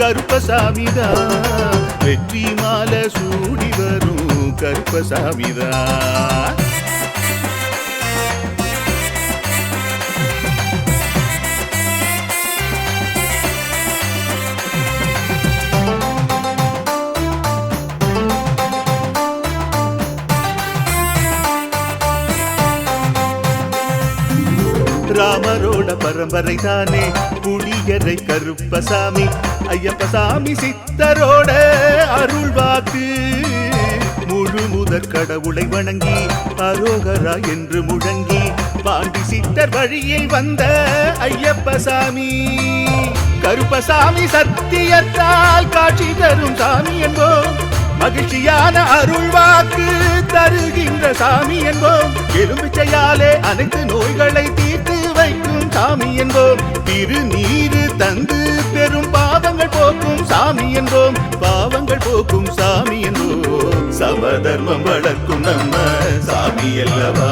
கருப்பசாமிதான் வெற்றி மாலை சூடி வரும் கருப்பசாமிதான் ராமரோட பரம்பரை தானே புளியரை கருப்பசாமி ஐயப்பசாமி சித்தரோட அருள்வாக்கு முழு முதற் கடவுளை வணங்கி அரோகரா என்று முழங்கி பாண்டி சித்தர் வழியை வந்த ஐயப்பசாமி கருப்பசாமி சத்தியத்தால் காட்சி தரும் சாமி என்போம் மகிழ்ச்சியான அருள்வாக்கு தருகின்ற சாமி என்போம் எலும்பிச்சையாலே அனைத்து நோய்களை தீர்த்து வைக்கும் சாமி என்போம் திருநீரு தந்து பெரும் பாவங்கள் போக்கும் சாமி என்போம் பாவங்கள் போக்கும் சாமி என்போம் சமதர்மம் வளர்க்கும் நம்ம சாமி அல்லவா